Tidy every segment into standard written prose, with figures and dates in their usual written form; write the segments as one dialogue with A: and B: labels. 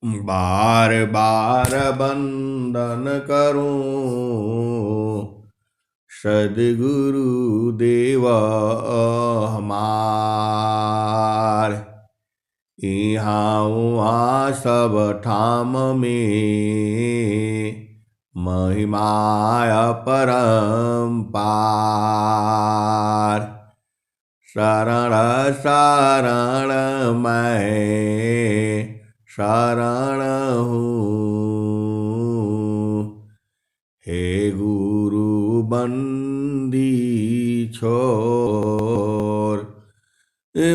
A: बार बार बंदन करूं सदगुरु देव हमार। यहाँ वहाँ सब ठाम में महिमा अपरंपार। शरण शरण मैं शरण हूँ, हे गुरु बंदी छोर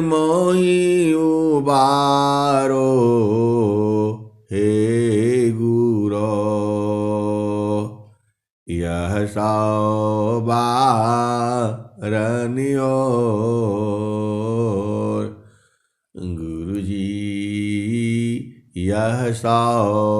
A: मोहि उबारो, हे गुरो यह सौबारनियोर। गुरु जी यह सौबारनियोर।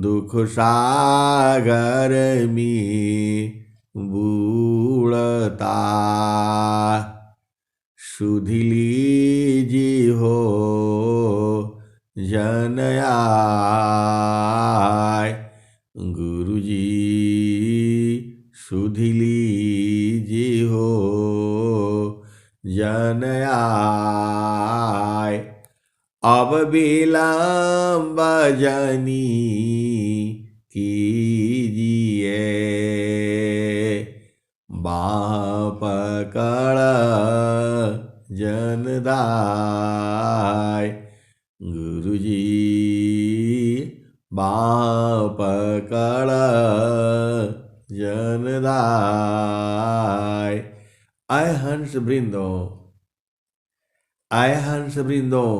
A: दुख सागर में बूढ़ता सुध लीजी हो जन आय। गुरु जी सुध लीजी हो जन आय। अब विलंब जनी कीजिए, बाँह पकड़ जनदाय। गुरु जी बाँह पकड़ जनदाय। आय हंस वृंदों, आय हंस वृंदों,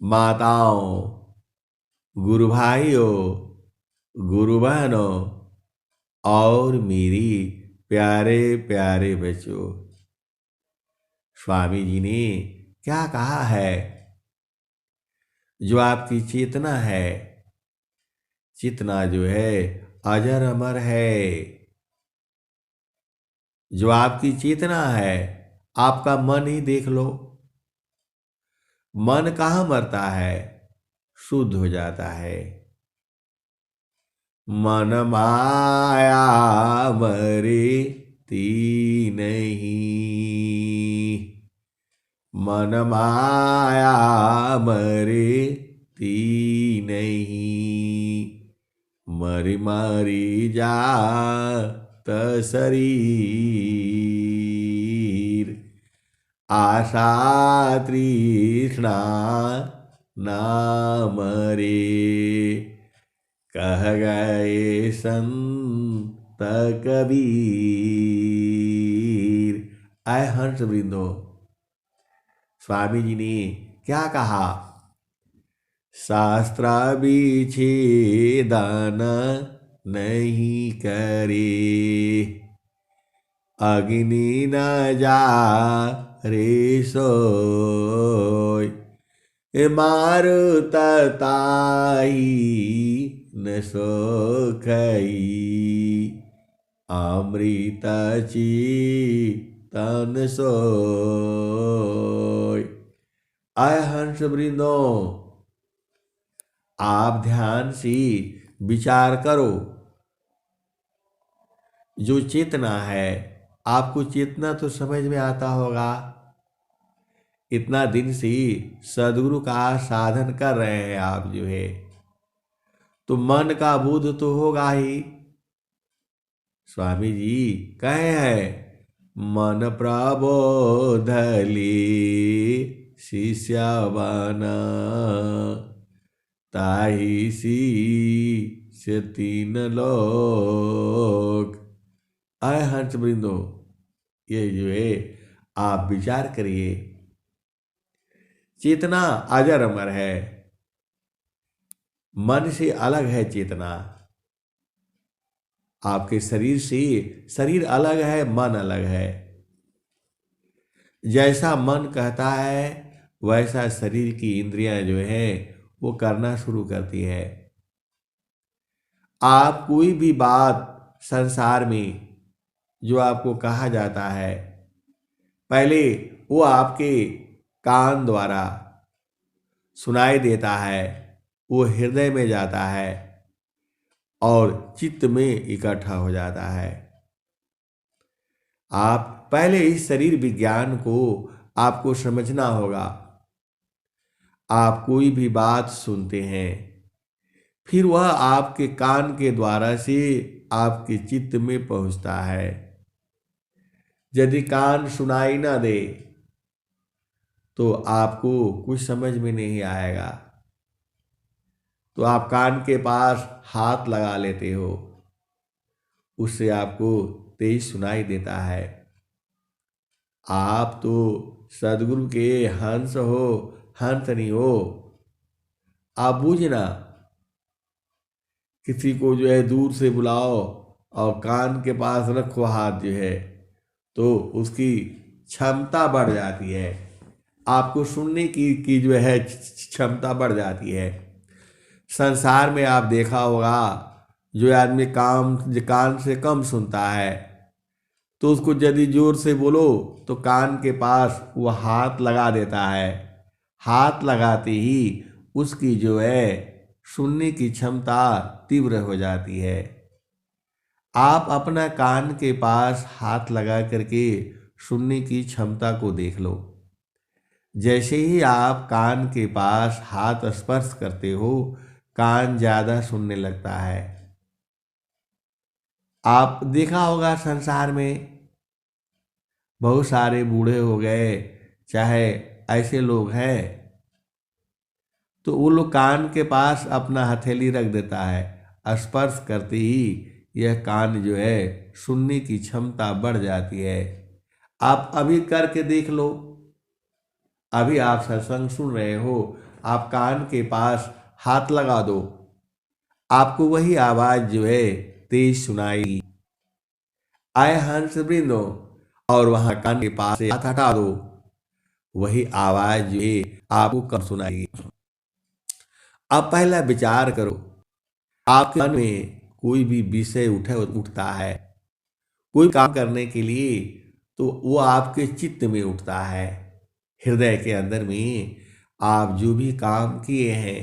A: माताओं, गुरु भाइयों, गुरु बहनों और मेरी प्यारे प्यारे बच्चों, स्वामी जी ने क्या कहा है? जो आपकी चेतना है, चेतना जो है अजर अमर है। जो आपकी चेतना है, आपका मन ही देख लो, मन कहाँ मरता है, शुद्ध हो जाता है। मन माया मरेती नहीं, मन माया मरेती नहीं। मरी मरी जात शरीर, आशा तृष्णा ना मरे। कह गए संत कबीर। आय हंस वृंदो, स्वामी जी ने क्या कहा? शास्त्र विच्छेदन नहीं करे, अग्नि न जा रे सोय। मारुत ताई न सोखई, अमृत चितन सोय। आय हंस वृंदों, आप ध्यान से विचार करो। जो चेतना है, आपको चेतना तो समझ में आता होगा। इतना दिन से सदगुरु का साधन कर रहे हैं आप जो है, तो मन का बोध तो होगा ही। स्वामी जी कहे हैं, मन प्रबोध ले शिष्य बना, ताहि शीश तीन लोक। आय हंस वृंदो, ये जो है आप विचार करिए। चेतना अजर अमर है, मन से अलग है चेतना। आपके शरीर से, शरीर अलग है, मन अलग है। जैसा मन कहता है वैसा शरीर की इंद्रियां जो है वो करना शुरू करती है। आप कोई भी बात संसार में जो आपको कहा जाता है, पहले वो आपके कान द्वारा सुनाई देता है, वो हृदय में जाता है और चित्त में इकट्ठा हो जाता है। आप पहले इस शरीर विज्ञान को आपको समझना होगा। आप कोई भी बात सुनते हैं, फिर वह आपके कान के द्वारा से आपके चित्त में पहुंचता है। यदि कान सुनाई ना दे तो आपको कुछ समझ में नहीं आएगा, तो आप कान के पास हाथ लगा लेते हो, उससे आपको तेज सुनाई देता है। आप तो सदगुरु के हंस हो, हंस नहीं हो। आप बूझना, किसी को जो है दूर से बुलाओ और कान के पास रखो हाथ जो है, तो उसकी क्षमता बढ़ जाती है, आपको सुनने की जो है क्षमता बढ़ जाती है। संसार में आप देखा होगा, जो आदमी कान से कम सुनता है, तो उसको यदि जोर से बोलो तो कान के पास वो हाथ लगा देता है। हाथ लगाते ही उसकी जो है सुनने की क्षमता तीव्र हो जाती है। आप अपना कान के पास हाथ लगा करके सुनने की क्षमता को देख लो। जैसे ही आप कान के पास हाथ स्पर्श करते हो, कान ज़्यादा सुनने लगता है। आप देखा होगा संसार में बहुत सारे बूढ़े हो गए, चाहे ऐसे लोग हैं, तो वो लोग कान के पास अपना हथेली रख देता है, स्पर्श करते ही यह कान जो है सुनने की क्षमता बढ़ जाती है। आप अभी करके देख लो, अभी आप सत्संग सुन रहे हो, आप कान के पास हाथ लगा दो, आपको वही आवाज जो है तेज सुनाएगी। आए हंस वृंदो, और वहां कान के पास से हाथ हटा दो, वही आवाज जो है आपको कम सुनाएगी। अब पहला विचार करो, आपके मन में कोई भी विषय उठता है, कोई काम करने के लिए, तो वो आपके चित्त में उठता है, हृदय के अंदर में। आप जो भी काम किए हैं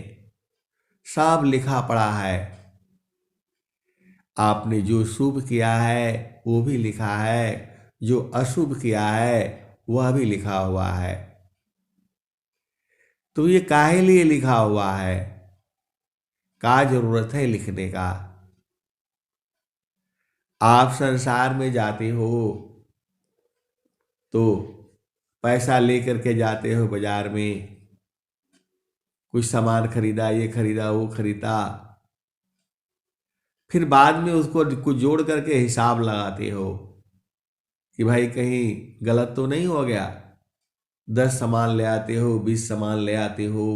A: सब लिखा पड़ा है। आपने जो शुभ किया है वो भी लिखा है, जो अशुभ किया है वह भी लिखा हुआ है। तो ये काहे लिए लिखा हुआ है, का जरूरत है लिखने का। आप संसार में जाते हो तो पैसा लेकर के जाते हो बाजार में, कुछ सामान खरीदा, ये खरीदा वो खरीदा, फिर बाद में उसको कुछ जोड़ करके हिसाब लगाते हो कि भाई कहीं गलत तो नहीं हो गया। 10 सामान ले आते हो, 20 सामान ले आते हो,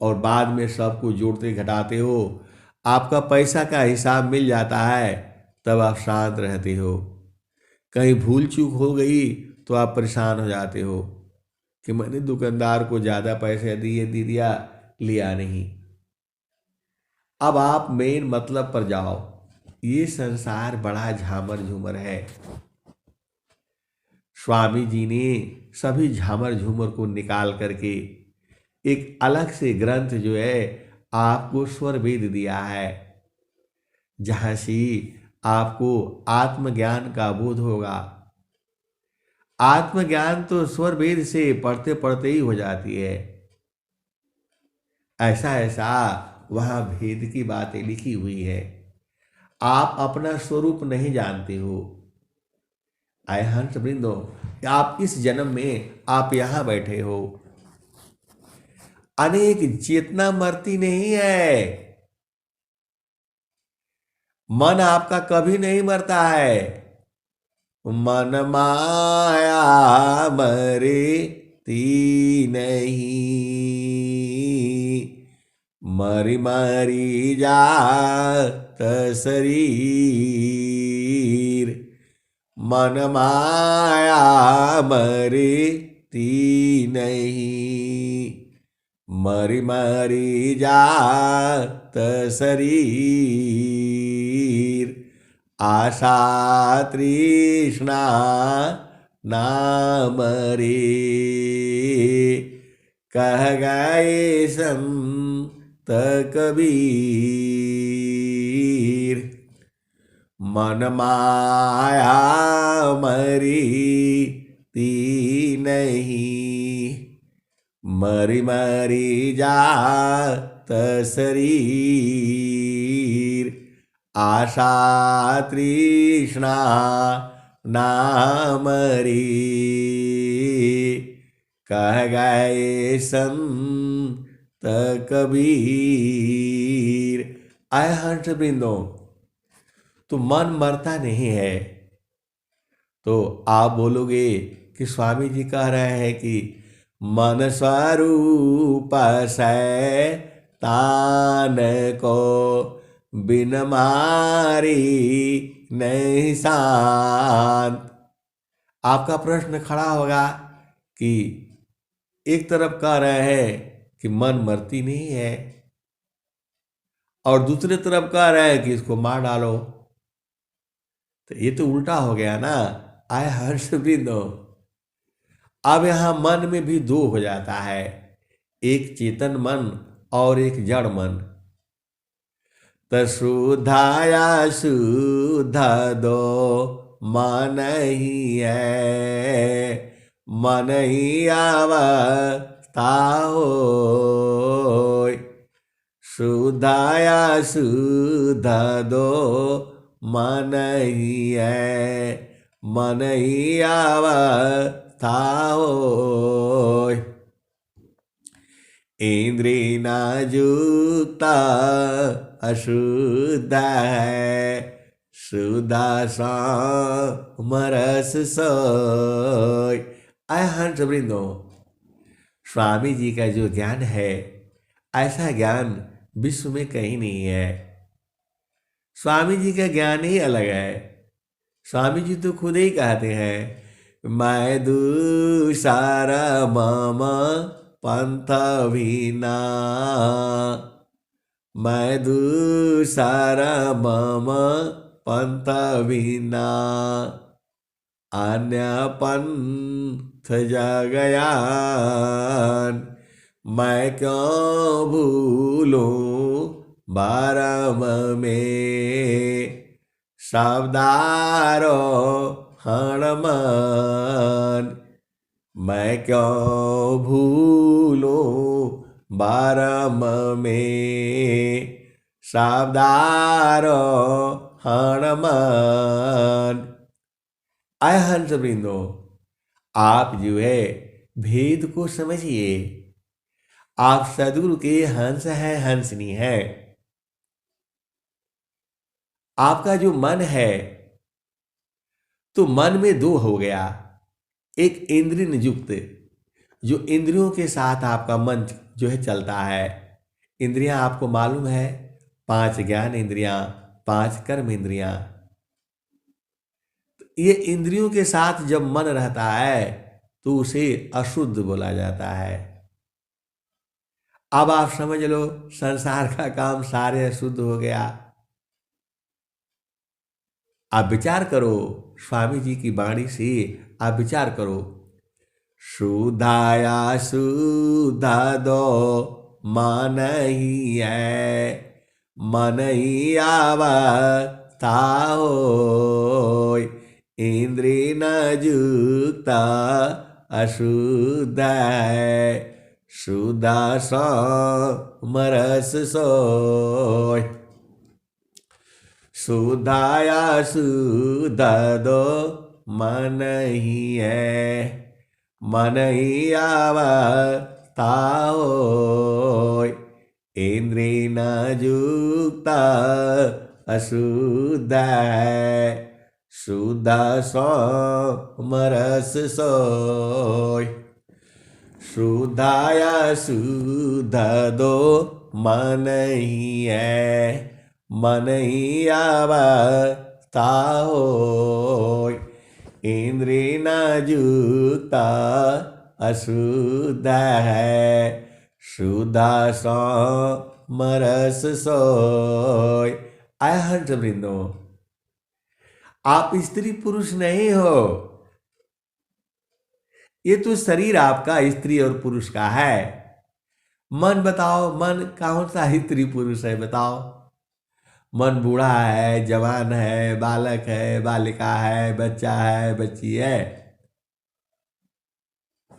A: और बाद में सबको जोड़ते घटाते हो, आपका पैसा का हिसाब मिल जाता है, तब आप शांत रहते हो। कहीं भूल चूक हो गई तो आप परेशान हो जाते हो कि मैंने दुकानदार को ज़्यादा पैसे दे दिया, लिया नहीं। अब आप मेन मतलब पर जाओ। ये संसार बड़ा झामर झूमर है। स्वामी जी ने सभी झामर झूमर को निकाल करके एक अलग से ग्रंथ जो है आपको स्वर वेद दिया है, जहां से आपको आत्मज्ञान का बोध होगा। आत्मज्ञान तो स्वर वेद से पढ़ते पढ़ते ही हो जाती है। ऐसा ऐसा वहां भेद की बातें लिखी हुई है। आप अपना स्वरूप नहीं जानते हो। आए हंस वृंदो, आप इस जन्म में आप यहां बैठे हो, अनेक चेतना मरती नहीं है। मन आपका कभी नहीं मरता है। मन माया मरती नहीं, मरी मरी जात शरीर। मन माया मरती नहीं, मरी मरी जात शरीर। आशा तृष्णा नाम रे। कह गए संत कबीर, मन माया मरी ती नहीं, मरी मरी जात शरीर। आशा तृष्णा नाम रे। कह गए संत कबीर। आय हंस वृंदो, तो मन मरता नहीं है। तो आप बोलोगे कि स्वामी जी कह रहे हैं कि मन स्वरूप शैतान को बिन मारी नहीं शांत। आपका प्रश्न खड़ा होगा कि एक तरफ कह रहे हैं कि मन मरती नहीं है और दूसरे तरफ कह रहे हैं कि इसको मार डालो, तो ये तो उल्टा हो गया ना। आय हर्ष वृंदो, अब यहां मन में भी दो हो जाता है, एक चेतन मन और एक जड़ मन। शुद्धाया शुद्ध दो मन ही है, मन ही अवस्था होय। शुद्धाया शुद्ध दो मन ही है, मन ही अवस्था होय। इंद्रिय न युक्ता अशुद्ध है, शुद्ध समरस सोय। आय हंस वृंदो, स्वामी जी का जो ज्ञान है ऐसा ज्ञान विश्व में कहीं नहीं है। स्वामी जी का ज्ञान ही अलग है। स्वामी जी तो खुद ही कहते हैं, मैं दूसरा मम पंथ भीना, मैं दूसरा मम पंथ भीना, अन्य पंथ जगयान। मैं क्यों भूलूं बारम में शब्दारो हणमान। मैं क्यों भूलूं बारम में शब्दारो हणमान। आय हंस वृंदो, आप जो है भेद को समझिए। आप सदगुरु के हंस है, हंसनी है। आपका जो मन है तो मन में दो हो गया, एक इंद्रिय नियुक्त, जो इंद्रियों के साथ आपका मन जो है चलता है। इंद्रियां आपको मालूम है, 5 ज्ञान इंद्रियां, 5 कर्म इंद्रियां। ये इंद्रियों के साथ जब मन रहता है तो उसे अशुद्ध बोला जाता है। अब आप समझ लो, संसार का काम सारे अशुद्ध हो गया। आप विचार करो, स्वामी जी की वाणी से आप विचार करो। शुद्धाया शुद्ध दो मन ही है, मन ही अवस्था होय। इंद्रिय न युक्ता अशुद्ध है, शुद्ध समरस सोय। शुद्धाया शुद्ध दो मन ही है, मन ही अवस्था होय। इंद्रिय न युक्ता अशुद्ध है, शुद्ध समरस सोय। शुद्धाया शुद्ध दो मन ही है, मन ही अवस्था होय। इंद्रिय न युक्ता अशुद्ध है, शुद्ध समरस सोय। आय हंस वृंदो, आप स्त्री पुरुष नहीं हो। ये तो शरीर आपका स्त्री और पुरुष का है। मन बताओ, मन कौन सा स्त्री पुरुष है बताओ? मन बूढ़ा है, जवान है, बालक है, बालिका है, बच्चा है, बच्ची है।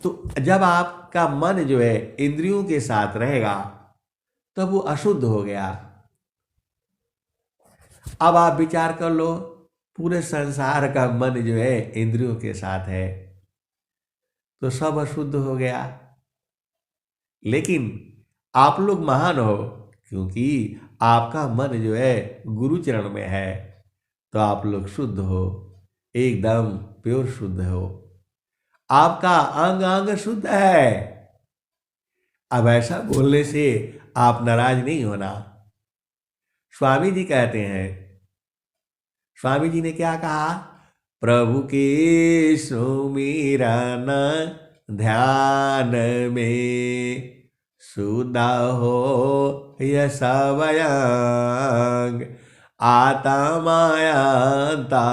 A: तो जब आपका मन जो है इंद्रियों के साथ रहेगा तब वो अशुद्ध हो गया। अब आप विचार कर लो, पूरे संसार का मन जो है इंद्रियों के साथ है तो सब अशुद्ध हो गया। लेकिन आप लोग महान हो, क्योंकि आपका मन जो है गुरु चरण में है, तो आप लोग शुद्ध हो, एकदम प्योर शुद्ध हो। आपका अंग अंग शुद्ध है। अब ऐसा बोलने से आप नाराज नहीं होना। स्वामी जी कहते हैं, स्वामी जी ने क्या कहा? प्रभु के सुमिरन ध्यान में शुद्ध हो यह सबयंग, आत्मायंता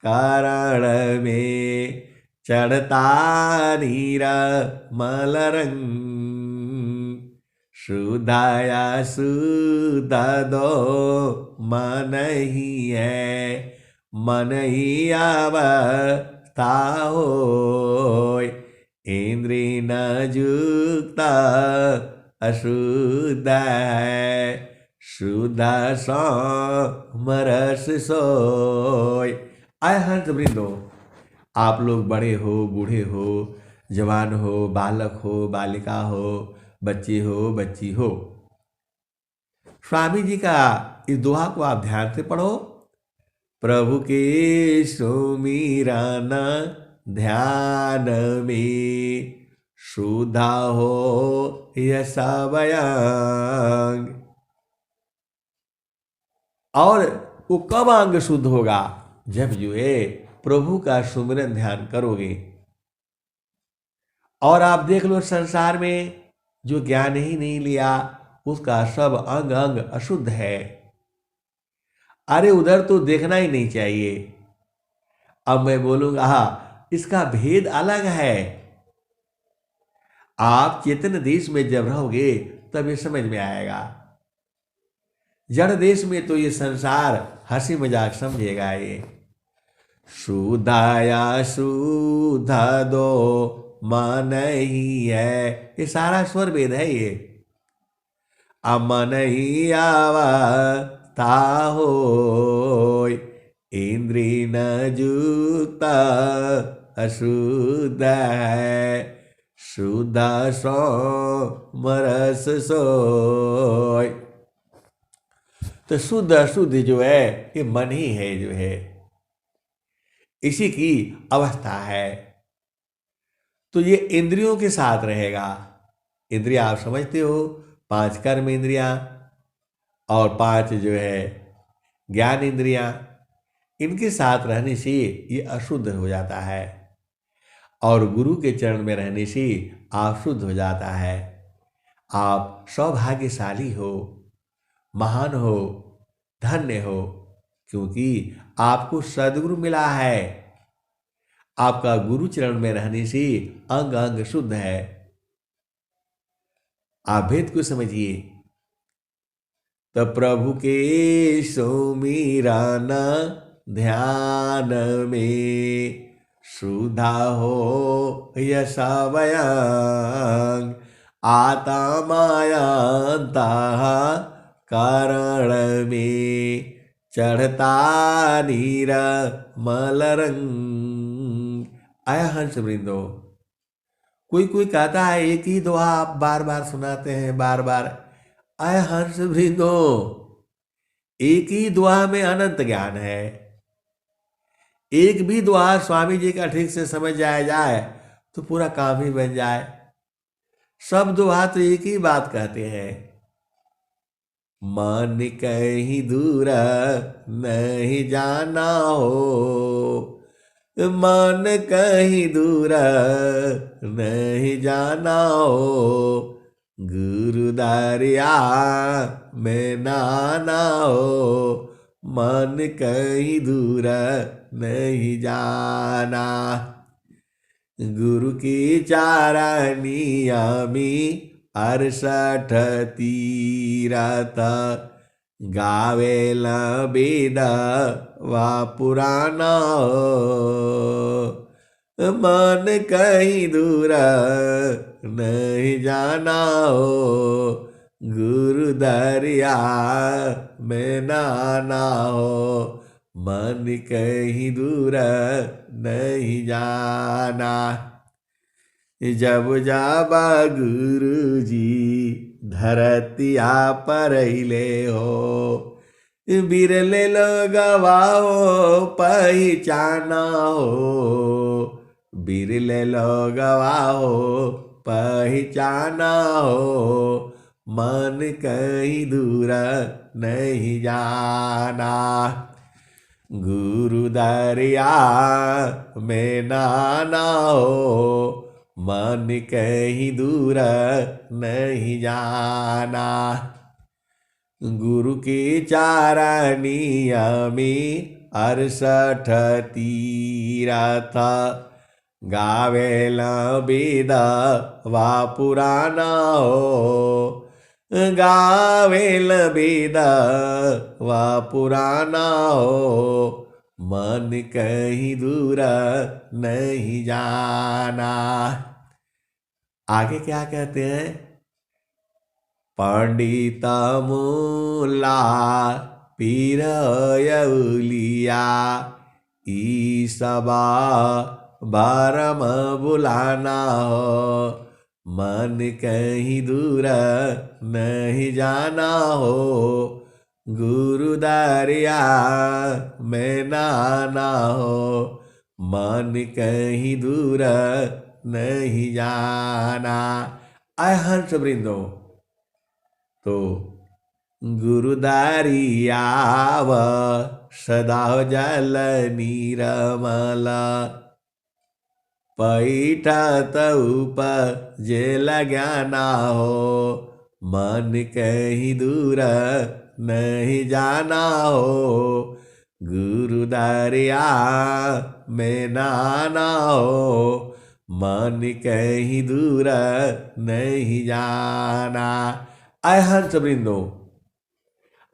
A: कारण में चढ़ता नीरा मलरंग। शुद्धाया शुद्ध दो मन ही है, मन ही अवस्था होय। इंद्रिय न युक्त अशुद्ध है, शुद्ध समरस सोय। आय हंस वृंदो, आप लोग बड़े हो, बूढ़े हो, जवान हो, बालक हो, बालिका हो, बच्चे हो, बच्ची हो, स्वामी जी का इस दोहा को आप ध्यान से पढ़ो। प्रभु के सुमिरन ध्यान में शुद्ध हो यह सबयंग। और वो कब अंग शुद्ध होगा? जब जो है प्रभु का सुमिरन ध्यान करोगे। और आप देख लो, संसार में जो ज्ञान ही नहीं लिया उसका सब अंग अंग अशुद्ध है। अरे उधर तो देखना ही नहीं चाहिए। अब मैं बोलूंगा हाँ, इसका भेद अलग है। आप चेतन देश में जब रहोगे तब ये समझ में आएगा। जड़ देश में तो ये संसार हंसी मजाक समझेगा। ये शुद्धाया शुद्ध दो मन ही है, ये सारा स्वर वेद है। ये अमन ही अवस्था होय, इंद्रिय न युक्त अशुद्ध है, शुद्ध समरस सोय। तो शुद्ध अशुद्ध जो है ये मन ही है, जो है इसी की अवस्था है। तो ये इंद्रियों के साथ रहेगा। इंद्रिया आप समझते हो, 5 कर्म इंद्रियां और 5 जो है ज्ञान इंद्रियां, इनके साथ रहने से ये अशुद्ध हो जाता है। और गुरु के चरण में रहने से आप शुद्ध हो जाता है। आप सौभाग्यशाली हो, महान हो, धन्य हो, क्योंकि आपको सद्गुरु मिला है। आपका गुरु चरण में रहने से अंग अंग शुद्ध है। आप भेद को समझिए। तो प्रभु के सुमिरन ध्यान में शुद्ध हो यह सबयंग, आत्मायंता कारण में चढ़ता नीर मलरंग। आया हंस वृंदो, कोई कोई कहता है एक ही दोहा आप बार बार सुनाते हैं, बार बार। आय हंस वृंदो, एक ही दुआ में अनंत ज्ञान है। एक भी दुआ स्वामी जी का ठीक से समझ जाया जाए तो पूरा काम ही बन जाए। सब दुआ तो एक ही बात कहते हैं, मन कहीं दूर नहीं जाना हो, मन कहीं दूर नहीं जाना हो, गुरु दरिया में नाना हो, मन कहीं दूर नहीं जाना। गुरु की चारनियामी 68 तीरथ गावेल वेद वा पुराना मन कहीं दूर नहीं जाना हो गुरु दरिया में नाना हो मन कहीं दूर नहीं जाना जब जाबा गुरु जी धरतिया पर ले हो बिरले लगवाओ पहचाना हो बिरले लगवाओ पहचाना हो मन कहीं दूर नहीं जाना गुरु दरिया में नाना हो मन कहीं दूर नहीं जाना गुरु की चारनियामी 68 तीरथ गावेल वेद वा पुराना हो गावेल वेद वा पुराना हो मन कहीं दूर नहीं जाना आगे क्या कहते हैं पंडित मूला पीर यौलिया ईसबा बारम बुलाना हो मन कहीं दूर नहीं जाना हो गुरु दरिया में नाना हो मन कहीं दूर नहीं जाना आय हंस वृंदो तो गुरु दरियाव सदा जल नीरमल पैठत उपजे ज्ञाना हो मन कहीं दूर नहीं जाना हो गुरु दरिया में नाना हो मन कहीं दूर नहीं जाना आय हंस वृंदो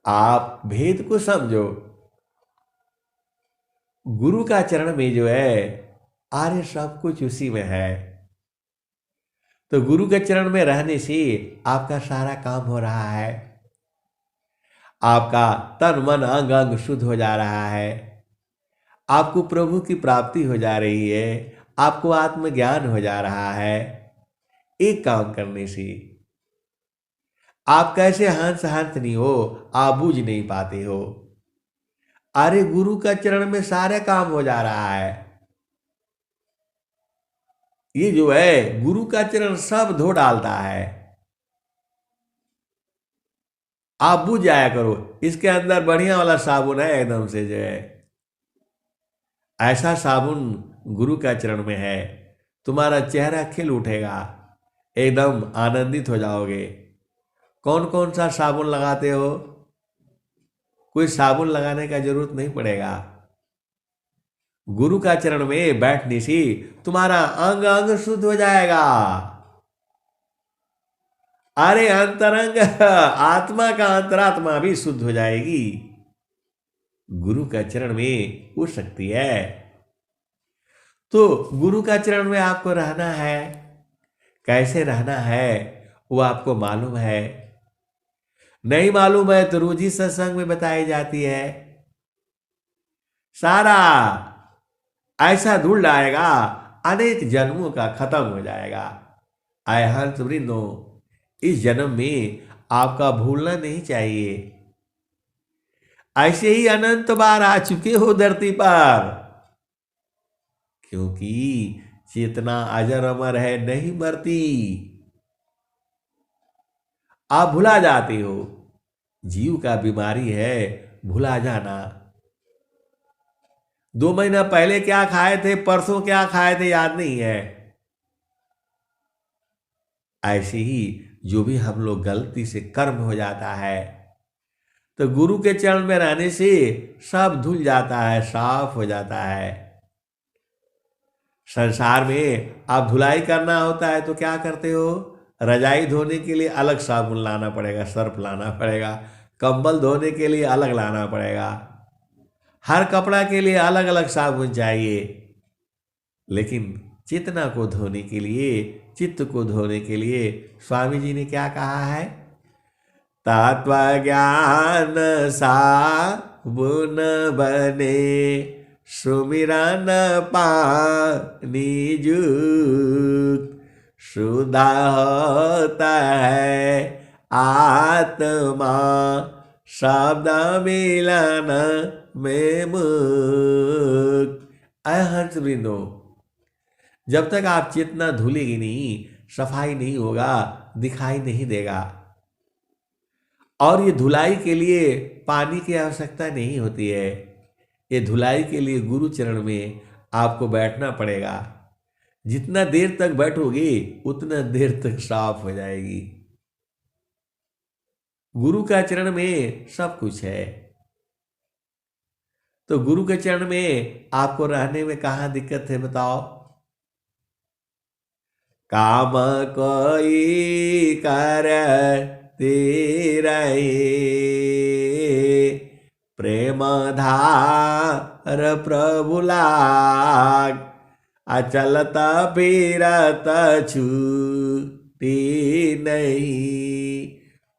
A: आप भेद को समझो गुरु का चरण में जो है आर्य सब कुछ उसी में है तो गुरु के चरण में रहने से आपका सारा काम हो रहा है आपका तन मन अंग अंग शुद्ध हो जा रहा है आपको प्रभु की प्राप्ति हो जा रही है आपको आत्मज्ञान हो जा रहा है एक काम करने से आप कैसे हंस हंस नहीं हो आप बूझ नहीं पाते हो अरे गुरु का चरण में सारे काम हो जा रहा है ये जो है गुरु का चरण सब धो डालता है आप बुझ जाया करो इसके अंदर बढ़िया वाला साबुन है एकदम से जो है ऐसा साबुन गुरु का चरण में है तुम्हारा चेहरा खिल उठेगा एकदम आनंदित हो जाओगे कौन कौन सा साबुन लगाते हो कोई साबुन लगाने का जरूरत नहीं पड़ेगा गुरु का चरण में बैठने से तुम्हारा अंग अंग शुद्ध हो जाएगा अरे अंतरंग आत्मा का अंतरात्मा भी शुद्ध हो जाएगी गुरु का चरण में वो शक्ति है तो गुरु का चरण में आपको रहना है कैसे रहना है वो आपको मालूम है नहीं मालूम है तो रोजी सत्संग में बताई जाती है सारा ऐसा धुल जाएगा अनेक जन्मों का खत्म हो जाएगा आय हंस वृंदो इस जन्म में आपका भूलना नहीं चाहिए ऐसे ही अनंत बार आ चुके हो धरती पर क्योंकि चेतना अजर अमर है नहीं मरती आप भुला जाते हो जीव का बीमारी है भुला जाना 2 महीना पहले क्या खाए थे परसों क्या खाए थे याद नहीं है ऐसे ही जो भी हम लोग गलती से कर्म हो जाता है तो गुरु के चरण में रहने से सब धुल जाता है साफ हो जाता है संसार में आप धुलाई करना होता है तो क्या करते हो? रजाई धोने के लिए अलग साबुन लाना पड़ेगा, सर्फ लाना पड़ेगा, कंबल धोने के लिए अलग लाना पड़ेगा, हर कपड़ा के लिए अलग अलग साबुन चाहिए। लेकिन चेतना को धोने के लिए, चित्त को धोने के लिए स्वामी जी ने क्या कहा है? तत्व ज्ञान साबुन बने, सुमिरन पानी जुक्त, शुद्ध होता है आत्मा, शब्द मिलन में मुक्त। हंस वृंदो, जब तक आप चेतना धुलेगी नहीं, सफाई नहीं होगा, दिखाई नहीं देगा। और ये धुलाई के लिए पानी की आवश्यकता नहीं होती है। ये धुलाई के लिए गुरु चरण में आपको बैठना पड़ेगा। जितना देर तक बैठोगे उतना देर तक साफ हो जाएगी। गुरु का चरण में सब कुछ है। तो गुरु के चरण में आपको रहने में कहाँ दिक्कत है बताओ? काम कोई करते रहे, प्रेम धार प्रभु लाग, अचलत फिरत छूटी नहीं,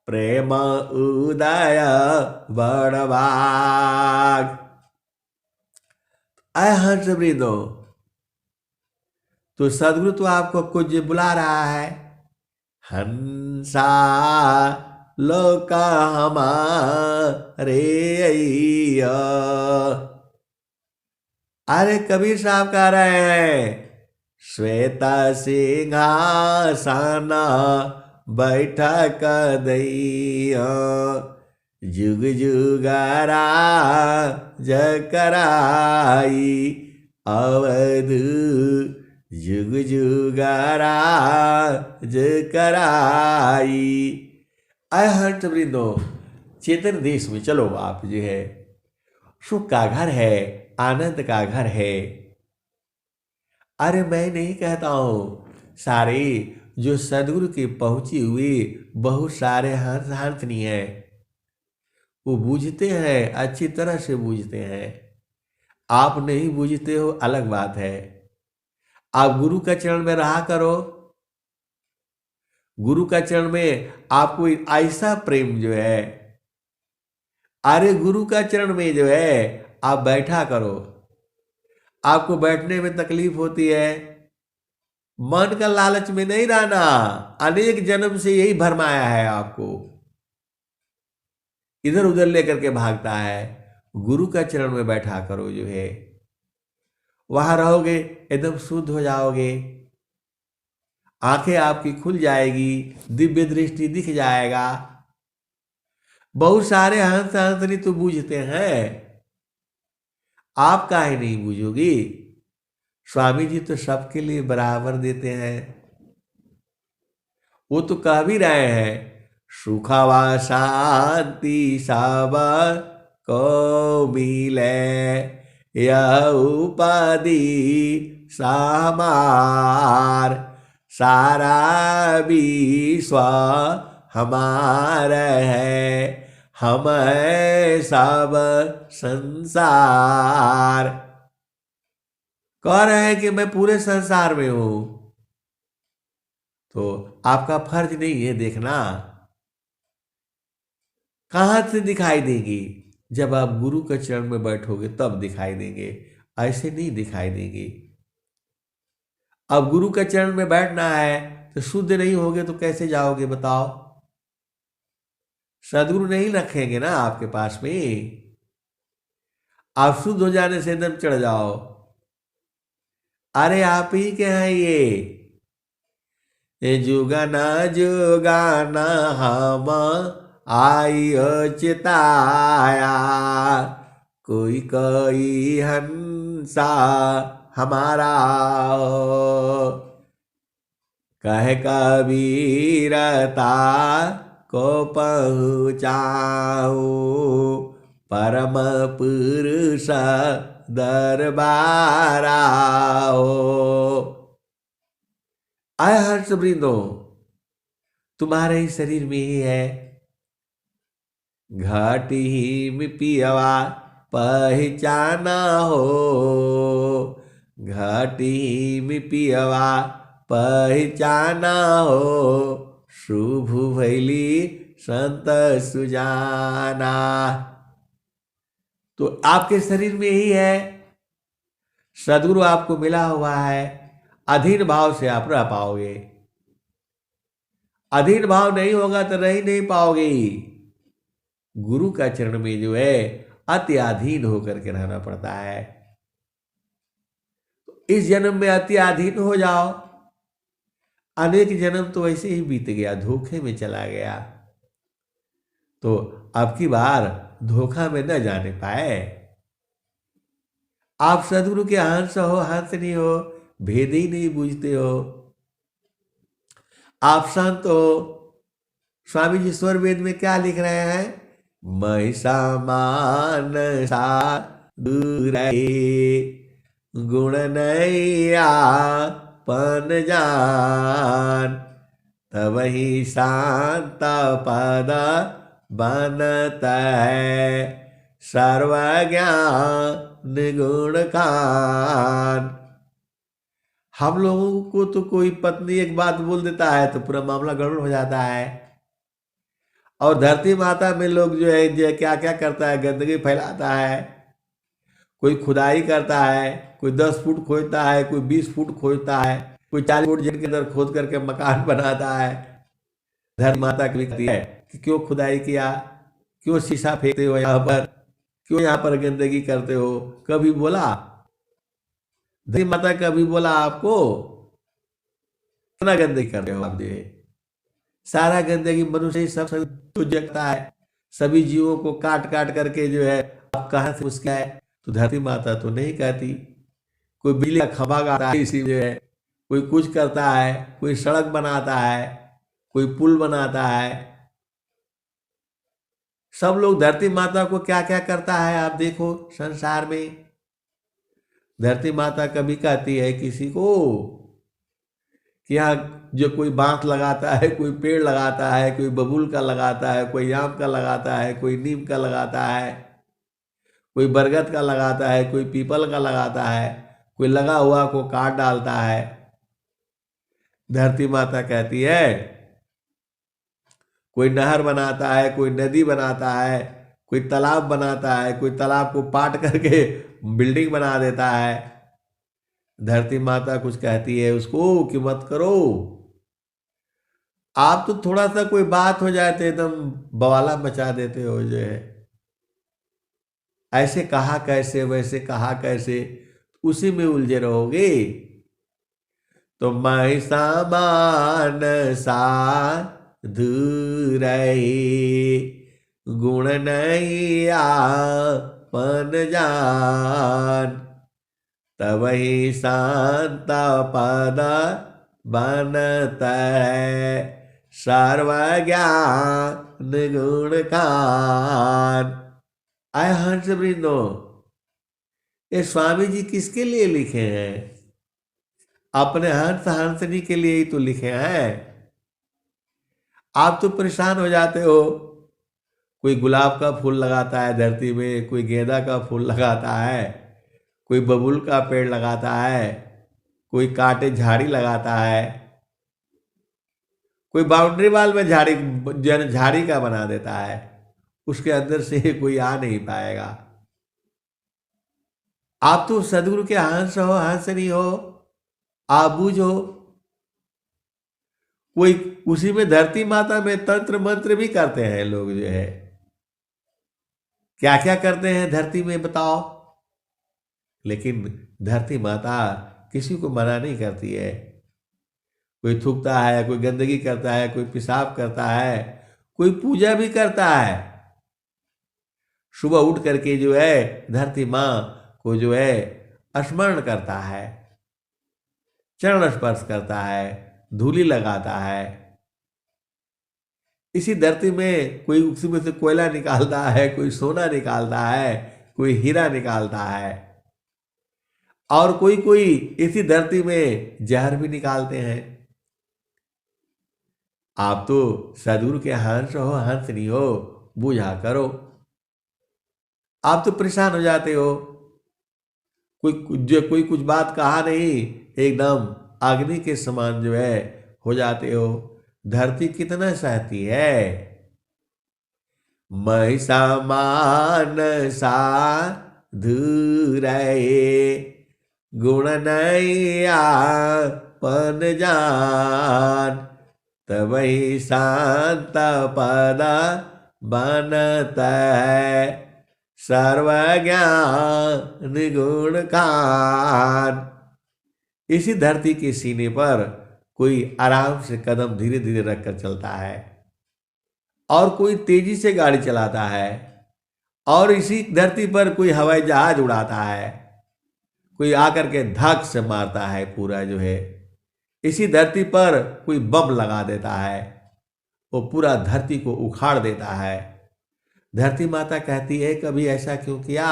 A: प्रेम उदय बड़भाग। हंस वृंदो, तो सदगुरु तो आपको कुछ बुला रहा है। हंसा लोक हमारे अय्या। अरे कबीर साहब कह रहे हैं, श्वेत सिंहासन बैठक दैया, जुग जुगरा जकराई, अवध जुग जुगरा जकराई। हंस वृंदो, चेतन देश में चलो आप जो है, सुख का घर है, आनंद का घर है। अरे मैं नहीं कहता हूं, सारे जो सदगुरु के पहुंची हुए बहुत सारे हंसनी हैं, वो बूझते हैं, अच्छी तरह से बूझते हैं। आप नहीं बूझते हो अलग बात है। आप गुरु का चरण में रहा करो। गुरु का चरण में आपको ऐसा प्रेम जो है, अरे गुरु का चरण में जो है आप बैठा करो। आपको बैठने में तकलीफ होती है, मन का लालच में नहीं रहना। अनेक जन्म से यही भरमाया है आपको, इधर उधर लेकर के भागता है। गुरु का चरण में बैठा करो जो है, वहां रहोगे एकदम शुद्ध हो जाओगे, आंखें आपकी खुल जाएगी, दिव्य दृष्टि दिख जाएगा। बहुत सारे हंस हंसनी तो बूझते हैं, आप काहे नहीं बूझोगी? स्वामी जी तो सबके लिए बराबर देते हैं। वो तो कह भी रहे हैं, सुखवा शांति सब को मिले, यह उपाधि सामार, सारा विश्व हमारा है, हम है सब संसार। कह रहे हैं कि मैं पूरे संसार में हूं, तो आपका फर्ज नहीं है देखना। कहां से दिखाई देंगी? जब आप गुरु के चरण में बैठोगे तब दिखाई देंगे, ऐसे नहीं दिखाई देंगे। अब गुरु के चरण में बैठना है तो शुद्ध नहीं होगे तो कैसे जाओगे बताओ? सदगुरु नहीं रखेंगे ना आपके पास में। आप शुद्ध हो जाने से एकदम चढ़ जाओ, अरे आप ही के हैं ये जुगाना जुगाना हम आई चिताया, कोई कोई हंसा हमारा, कह कबीरता को पहुँचाओ परम पुरुष दरबार आओ। आय हर्ष वृंदो, तुम्हारे ही शरीर में ही है। घाटी में पियवा पहचाना हो, घाटी में पियवा पहचाना हो, शुभ भैली संत सुजाना। तो आपके शरीर में ही है, सदगुरु आपको मिला हुआ है। अधीन भाव से आप रह पाओगे, अधीन भाव नहीं होगा तो रह ही नहीं पाओगे। गुरु का चरण में जो है अति अधीन होकर के रहना पड़ता है। इस जन्म में अति अधीन हो जाओ, अनेक जन्म तो ऐसे ही बीत गया, धोखे में चला गया, तो अब की बार धोखा में न जाने पाए। आप सदगुरु के हंस हो, हंस नहीं हो, भेद ही नहीं बूझते हो। आप संत हो। स्वामी जी स्वर वेद में क्या लिख रहे हैं? महिषामान सा दूर गुण नैया पन जान, तब ही शांत पद बनत है सर्वज्ञान गुण खान। हम लोगों को तो कोई पत्नी एक बात बोल देता है तो पूरा मामला गड़बड़ हो जाता है। और धरती माता में लोग जो है क्या क्या करता है, गंदगी फैलाता है। कोई खुदाई करता है, कोई 10 फुट खोदता है, कोई 20 फुट खोदता है, कोई 40 फुट जमीन के अंदर खोद करके मकान बनाता है। धरती माता की कहती है कि क्यों खुदाई किया, क्यों शीशा फेंकते हो यहाँ पर, क्यों यहाँ पर गंदगी करते हो? कभी बोला धरती माता, कभी बोला आपको? कितना गंदगी करते हो आप? सारा गंदगी मनुष्य ही सब तो जगता है। सभी जीवों को काट काट करके जो है आप कहाँ से उसका है? तो धरती माता तो नहीं कहती। कोई बिजली का खंभा गाता है इसी जो है, कोई कुछ करता है, कोई सड़क बनाता है, कोई पुल बनाता है। सब लोग धरती माता को क्या क्या करता है आप देखो संसार में। धरती माता कभी कहती है किसी को कि यहाँ जो कोई बांस लगाता है, कोई पेड़ लगाता है, कोई बबूल का लगाता है, कोई आम का लगाता है, कोई नीम का लगाता है, कोई बरगद का लगाता है, कोई पीपल का लगाता है, कोई लगा हुआ को काट डालता है। धरती माता कहती है कोई नहर बनाता है, कोई नदी बनाता है, कोई तालाब बनाता है, कोई तालाब को पाट करके बिल्डिंग बना देता है। धरती माता कुछ कहती है उसको कि मत करो। आप तो थोड़ा सा कोई बात हो जाए तो एकदम बवाला मचा देते हो जो है। ऐसे कहा कैसे, वैसे कहा कैसे, उसी में उलझे रहोगे। तो मैं सामान साधु रही गुण नैया पन जान, तब ही शांत पद बनत है सर्वज्ञान गुण खान। आय हंस वृंदो, ये स्वामी जी किसके लिए लिखे हैं? अपने हंस हंसनी के लिए ही तो लिखे हैं। आप तो परेशान हो जाते हो। कोई गुलाब का फूल लगाता है धरती में, कोई गेंदा का फूल लगाता है, कोई बबूल का पेड़ लगाता है, कोई कांटे झाड़ी लगाता है, कोई बाउंड्री वाल में झाड़ी का बना देता है। उसके अंदर से कोई आ नहीं पाएगा। आप तो सदगुरु के हंस हो, हंसनी हो, आप बूझो। कोई उसी में धरती माता में तंत्र मंत्र भी करते हैं लोग जो है। क्या क्या करते हैं धरती में बताओ? लेकिन धरती माता किसी को मना नहीं करती है। कोई थूकता है, कोई गंदगी करता है, कोई पेशाब करता है, कोई पूजा भी करता है। सुबह उठ करके जो है धरती माँ को जो है स्मरण करता है, चरण स्पर्श करता है, धूली लगाता है। इसी धरती में कोई उसी में से कोयला निकालता है, कोई सोना निकालता है, कोई हीरा निकालता है। और कोई कोई इसी धरती में जहर भी निकालते हैं। आप तो सदगुरु के हंस हो, हंस नहीं हो, बूझा करो। आप तो परेशान हो जाते हो, कोई कुछ बात कहा नहीं, एकदम अग्नि के समान जो है हो जाते हो। धरती कितना सहती है। महिषा मानसा धुरए गुण नैया पन जान, तबहि शांत पद बनत है सर्वज्ञान गुण खान। इसी धरती के सीने पर कोई आराम से कदम धीरे धीरे रखकर चलता है, और कोई तेजी से गाड़ी चलाता है, और इसी धरती पर कोई हवाई जहाज उड़ाता है, कोई आकर के धक से मारता है पूरा जो है। इसी धरती पर कोई बम लगा देता है, वो पूरा धरती को उखाड़ देता है। धरती माता कहती है कभी ऐसा क्यों किया।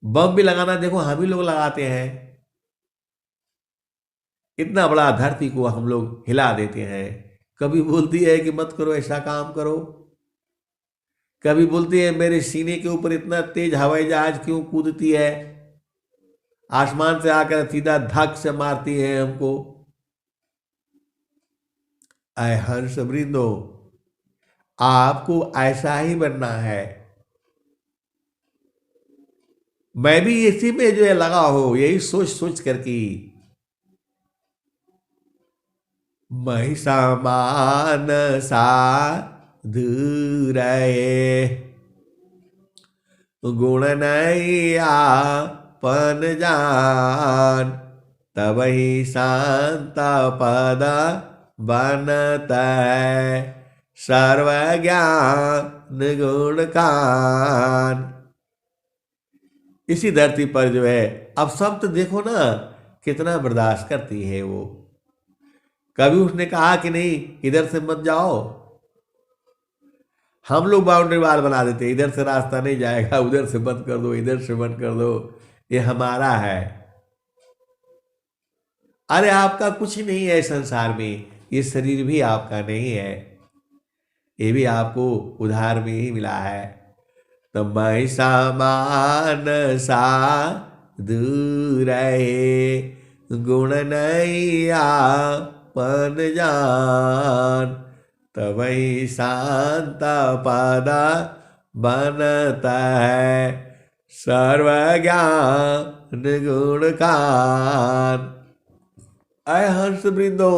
A: बम भी लगाना देखो हम ही लोग लगाते हैं, इतना बड़ा धरती को हम लोग हिला देते हैं। कभी बोलती है कि मत करो ऐसा काम करो, कभी बोलती है मेरे सीने के ऊपर इतना तेज हवाई जहाज क्यों कूदती है, आसमान से आकर सीधा धक से मारती है हमको। ऐ हंस वृंदो, आपको ऐसा ही बनना है। मैं भी इसी में जो है लगा हो, यही सोच सोच करके महिषा मानसा धुरए गुण नैया पन जान, तबहि शांत पद बनत है सर्वज्ञान गुण खान। इसी धरती पर जो है अब सब तो देखो ना कितना बर्दाश्त करती है वो। कभी उसने कहा कि नहीं इधर से मत जाओ, हम लोग बाउंड्री वाल बना देते, इधर से रास्ता नहीं जाएगा, उधर से बंद कर दो, इधर से बंद कर दो, ये हमारा है। अरे आपका कुछ नहीं है संसार में, ये शरीर भी आपका नहीं है, ये भी आपको उधार में ही मिला है। तो महिषा मानसा धुरए गुण नैया पन जान, तबहि शांत पद बनत है सर्वज्ञान गुण खान। अय हंस वृंदो,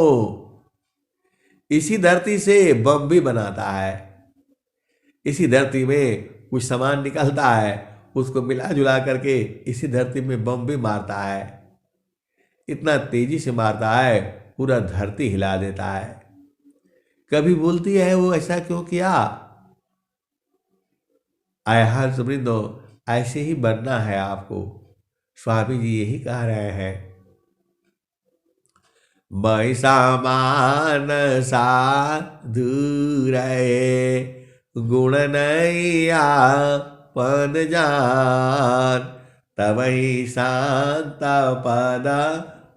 A: इसी धरती से बम भी बनाता है, इसी धरती में कुछ सामान निकलता है, उसको मिला जुला करके इसी धरती में बम भी मारता है, इतना तेजी से मारता है पूरा धरती हिला देता है। कभी बोलती है वो ऐसा क्यों किया। आय हंस वृंदो, ऐसे ही बनना है आपको, स्वामी जी यही कह रहे हैं। महिषा मानसा धुरए गुण नैया पन जान, तबहि शांत पद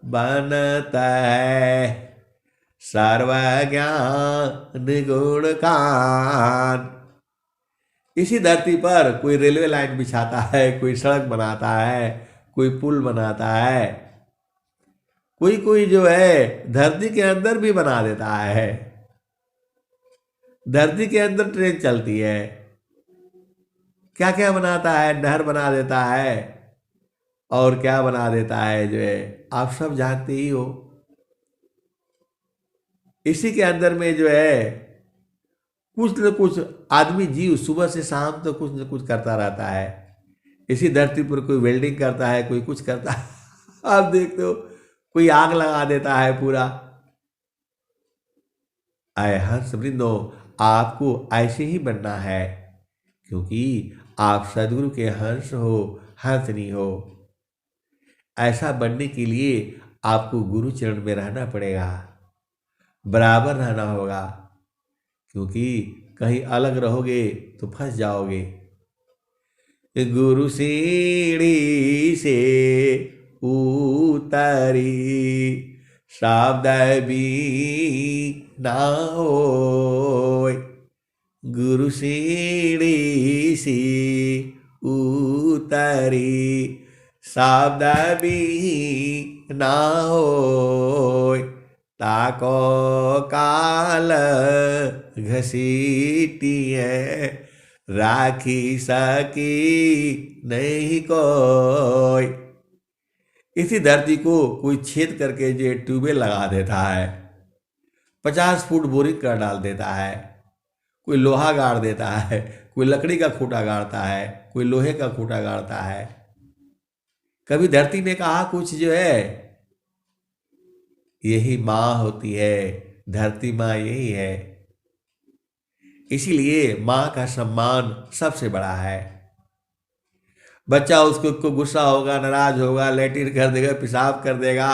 A: बनत है सर्वज्ञान गुण खान। इसी धरती पर कोई रेलवे लाइन बिछाता है, कोई सड़क बनाता है, कोई पुल बनाता है, कोई कोई जो है धरती के अंदर भी बना देता है। धरती के अंदर ट्रेन चलती है, क्या क्या बनाता है, नहर बना देता है, और क्या बना देता है जो है आप सब जानते ही हो। इसी के अंदर में जो है कुछ न कुछ आदमी जीव सुबह से शाम तो कुछ न कुछ करता रहता है। इसी धरती पर कोई वेल्डिंग करता है, कोई कुछ करता है आप देखते हो, कोई आग लगा देता है पूरा। आय हंस वृंदो, आपको ऐसे ही बनना है, क्योंकि आप सदगुरु के हंस हो, हंसनी हो। ऐसा बनने के लिए आपको गुरु चरण में रहना पड़ेगा, बराबर रहना होगा, क्योंकि कहीं अलग रहोगे तो फंस जाओगे। गुरु सीढ़ी से उतरी, शब्द भी ना होय। गुरु सीढ़ी से उतरी, शब्द भी ना होय। ताको काल घसीटिए, राखी सकी नहीं कोई। इसी धरती को कोई छेद करके जो ट्यूबवेल लगा देता है, 50 फुट बोरिंग कर डाल देता है, कोई लोहा गाड़ देता है, कोई लकड़ी का खूंटा गाड़ता है, कोई लोहे का खूंटा गाड़ता है। कभी धरती ने कहा कुछ जो है, यही माँ होती है, धरती माँ यही है। इसीलिए माँ का सम्मान सबसे बड़ा है। बच्चा उसको गुस्सा होगा, नाराज होगा, लेटिन कर देगा, पेशाब कर देगा,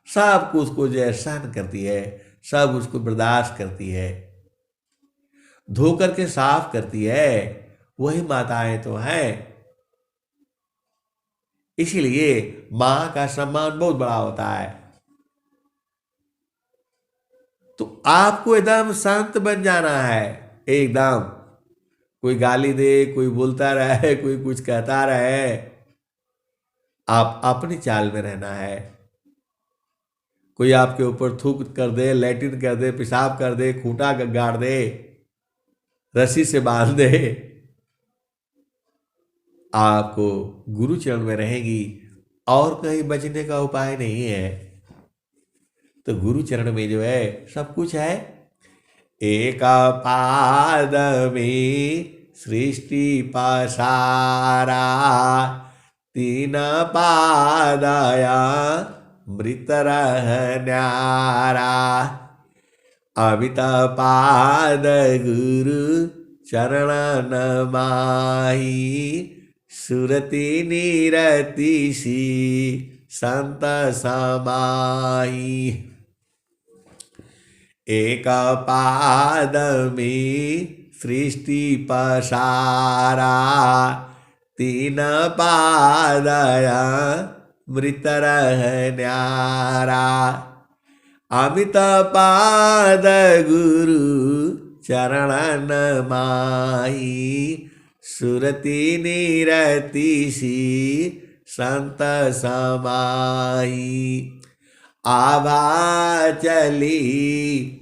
A: सब कुछ उसको जो है सहन करती है, सब उसको बर्दाश्त करती है, धो करके साफ करती है। वही माताएं तो हैं। इसीलिए माँ का सम्मान बहुत बड़ा होता है। तो आपको एकदम शांत बन जाना है, एकदम। कोई गाली दे, कोई बोलता रहे, कोई कुछ कहता रहे, आप अपनी चाल में रहना है। कोई आपके ऊपर थूक कर दे, लैट्रिन कर दे, पेशाब कर दे, खूंटा गाड़ दे, रस्सी से बांध दे, आपको गुरु चरण में रहेंगी और कहीं बचने का उपाय नहीं है। तो गुरु चरण में जो है सब कुछ है। एक पाद में सृष्टि पसारा, तीन पादया मृत रह न्यारा। अमित पाद गुरु चरण माही, सुरति निरति सी संत समाही। एक पाद में सृष्टि पसारा, तीन पादया मृत रह न्यारा। अमित पाद गुरु चरण माही, सुरति निरति सी संत समाही। आभा चली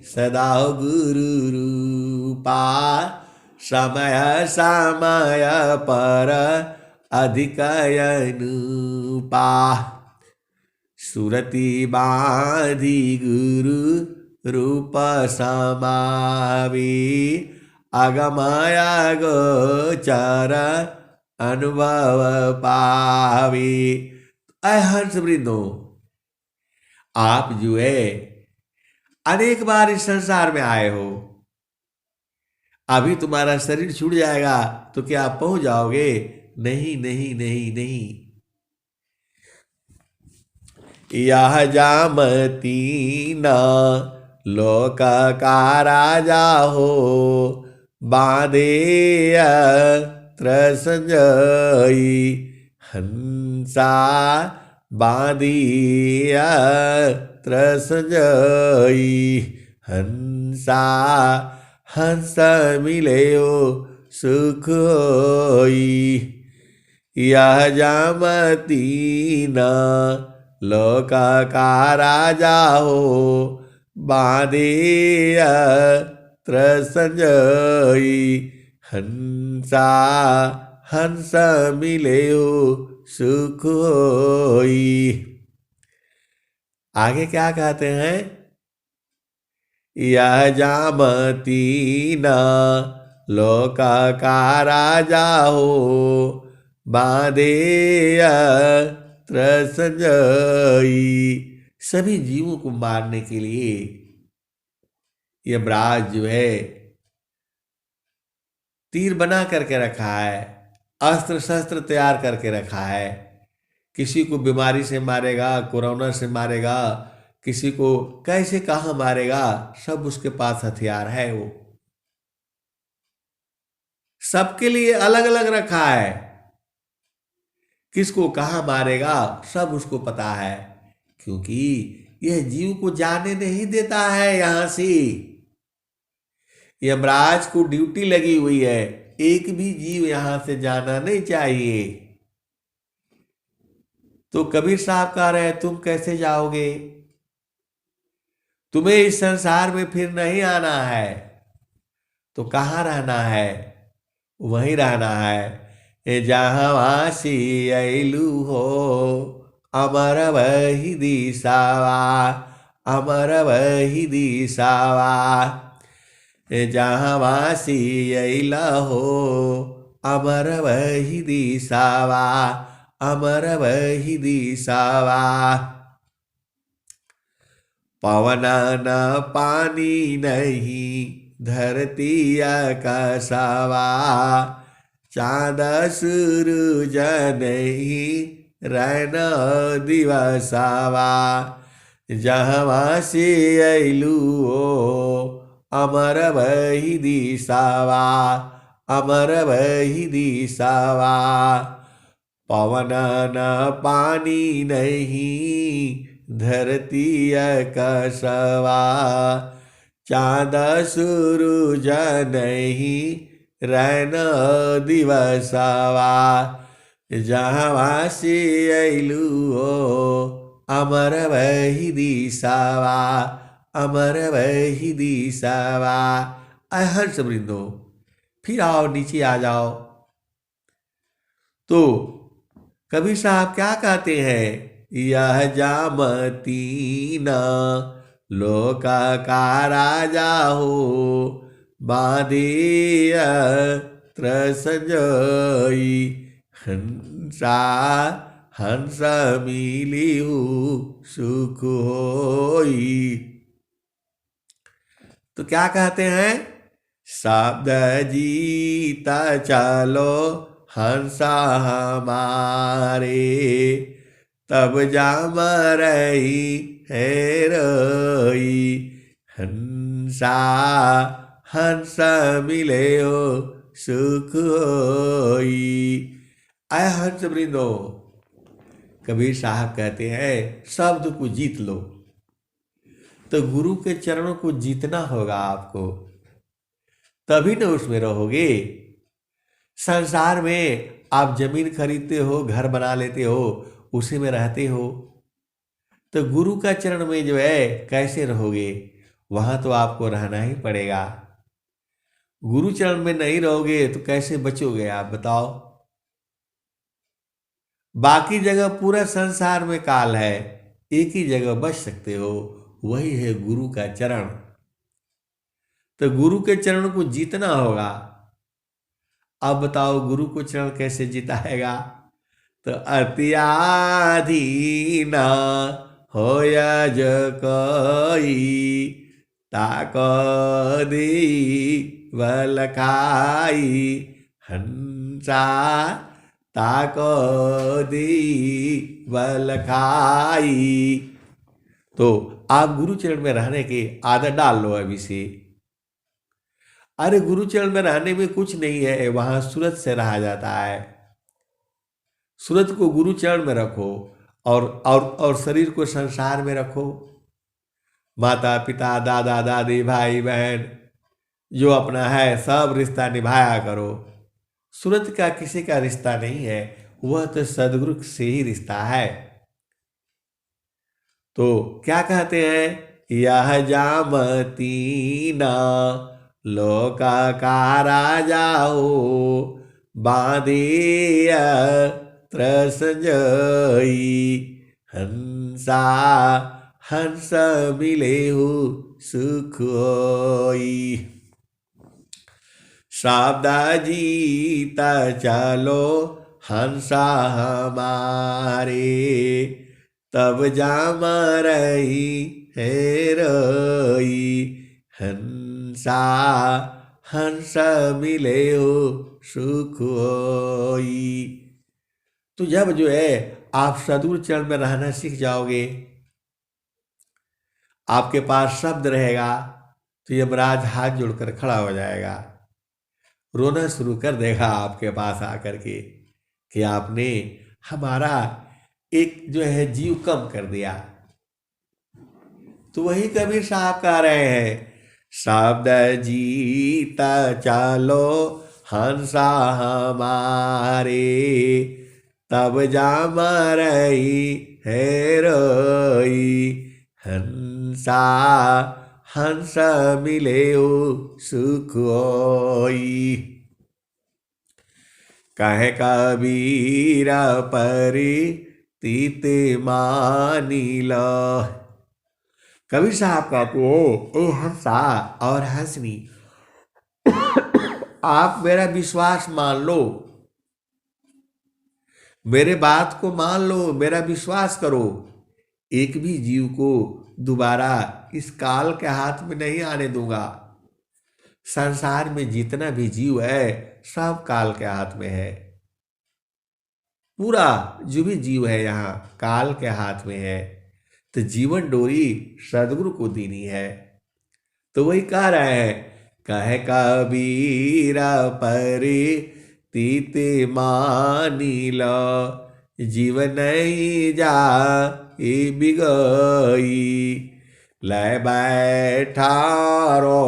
A: सदा गुरु रूपा, समय समय पर अधिक अनुपा। सुरति बाधी गुरु रूप समावी, अगमय गोचर अनुभव पावी। ऐ हंस वृंदो, आप जो है अनेक बार इस संसार में आए हो। अभी तुम्हारा शरीर छूट जाएगा तो क्या आप पहुंच जाओगे? नहीं नहीं नहीं नहीं। यह जामती न लोक का राजा हो, बांधे संजयी हंसा। बांधिया संजयी हंसा, हंस मिलयो सुख होई। यह जामती न लोक का राजा हो, बांधे संजयी हंसा। हंस मिलयो सुख होई। आगे क्या कहते हैं? यह जामती न लोक का राजा हो, बांधे संजयी। सभी जीवों को मारने के लिए यमराज जो है तीर बना करके रखा है, अस्त्र शस्त्र तैयार करके रखा है। किसी को बीमारी से मारेगा, कोरोना से मारेगा, किसी को कैसे कहाँ मारेगा, सब उसके पास हथियार है। वो सबके लिए अलग अलग रखा है। किसको कहाँ मारेगा सब उसको पता है, क्योंकि यह जीव को जाने नहीं देता है। यहां से यमराज को ड्यूटी लगी हुई है, एक भी जीव यहां से जाना नहीं चाहिए। तो कबीर साहब कह रहे हैं, तुम कैसे जाओगे? तुम्हें इस संसार में फिर नहीं आना है, तो कहाँ रहना है? वहीं रहना है जहाँ वासी अइलू हो, अमर वही दिशावा, अमर वही दिशावा। जहाँ वासी अइला हो, अमर वही दिशावा, अमर वही दिशावा। पवन न पानी नहीं, धरती आकाशवा, चाँद सूरज नहीं, रैन दिवसवा। जहवा से अइलू ओ, अमर वही दिशावा, अमर वही दिशावा। पवन न पानी नहीं, धरती आकाशवा, चाँद सूरज नहीं, रैन दिवसवा। जहाँ से अइलू ओ, अमर वही दिशावा, अमर वही दिशावा। हर्ष वृंदो, फिर आओ नीचे आ जाओ। तो कबीर साहब क्या कहते हैं? यह जामती न लोका का राजा हो, बांधिय त्रसंजोई, हंसा हंस मिलियु सुख होई। तो क्या कहते हैं? शब्द जीता चलो हंसा हमारे, तब जाम रही है रोई, हंसा हंस मिले हो सुख होई। आय हंस वृंदो, कबीर साहब कहते हैं शब्द को जीत लो। तो गुरु के चरणों को जीतना होगा आपको, तभी न उसमें रहोगे। संसार में आप जमीन खरीदते हो, घर बना लेते हो, उसी में रहते हो, तो गुरु का चरण में जो है कैसे रहोगे? वहां तो आपको रहना ही पड़ेगा। गुरु चरण में नहीं रहोगे तो कैसे बचोगे आप बताओ? बाकी जगह पूरा संसार में काल है, एक ही जगह बच सकते हो, वही है गुरु का चरण। तो गुरु के चरण को जीतना होगा। अब बताओ गुरु को चरण कैसे जिताएगा? तो अत्याधीन होया जो कोई, ताको दी बलखाई, हंसा ताको दी बलखाई। तो आप गुरु चरण में रहने की आदत डाल लो अभी से। अरे गुरु चरण में रहने में कुछ नहीं है, वहां सूरत से रहा जाता है। सूरत को गुरु चरण में रखो, और शरीर को संसार में रखो। माता पिता दादा दादी भाई बहन जो अपना है सब रिश्ता निभाया करो। सूरत का किसी का रिश्ता नहीं है, वह तो सदगुरु से ही रिश्ता है। तो क्या कहते हैं? यह जामती न लोका का राजा हो, बांधिय त्रसंजोई, हंसा हंस मिले हो सुख होई। शब्द जीता चलो हंसा हमारे, तब जाम रही है रोई, हंसा हंस मिले हो सुख होई। तो जब जो है आप सदगुरु चरण में रहना सीख जाओगे, आपके पास शब्द रहेगा, तो यमराज हाथ जोड़कर खड़ा हो जाएगा, रोना शुरू कर देगा आपके पास आकर के कि आपने हमारा एक जो है जीव कम कर दिया। तो वही कबीर साहब कह रहे हैं, शब्द जीता चालो हंसा हमारे, तब जाम रही है रोई, हंसा हंस मिले सुख होई। कहे कबीर परी तीत मानी लो। कबीर साहब कहते हो, ए हंसा और हंसनी, आप मेरा विश्वास मान लो, मेरे बात को मान लो, मेरा विश्वास करो। एक भी जीव को दोबारा इस काल के हाथ में नहीं आने दूंगा। संसार में जितना भी जीव है सब काल के हाथ में है। पूरा जो भी जीव है यहाँ काल के हाथ में है। तो जीवन डोरी सदगुरु को देनी है। तो वही कह रहे हैं, कहे कबीरा परे तीत मानी लो, जीवन नहीं जा बिगई, ले बैठा रो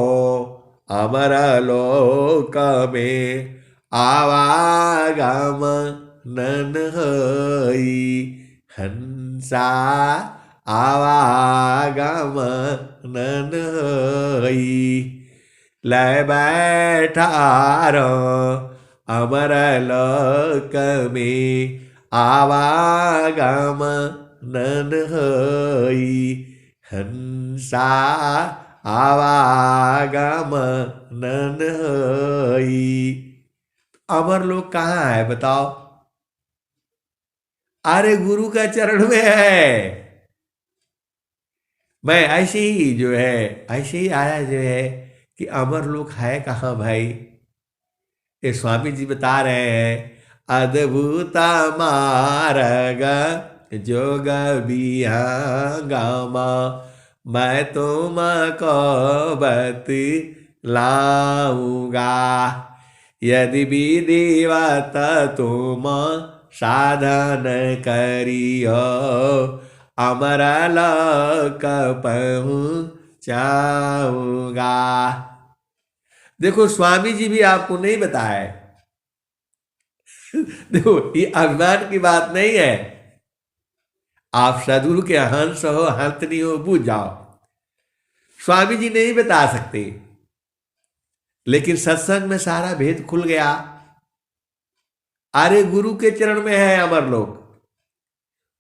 A: अमर लोक में, आवागम नन हई, हंसा आवागम नन हई, ले बैठा रो अमर लोक में, आवागम नन हई, हंसा आवागम नन हई। अमर लोक कहाँ है बताओ? अरे गुरु का चरण में है। मैं ऐसे ही जो है ऐसे ही आया जो है कि अमर लोक है कहाँ भाई? ये स्वामी जी बता रहे हैं, अद्भुत मार्ग जोग विहंगम, मैं तुमको बतलाऊंगा, यदि विधिवत तुम साधन करियो, अमर लोक पहुँचाऊंगा। देखो स्वामी जी भी आपको नहीं बताए। देखो ये अभिमान की बात नहीं है। आप सदगुरु के हंस हो हंसनी हो बूझ जाओ। स्वामी जी नहीं बता सकते, लेकिन सत्संग में सारा भेद खुल गया। अरे गुरु के चरण में है अमर लोक।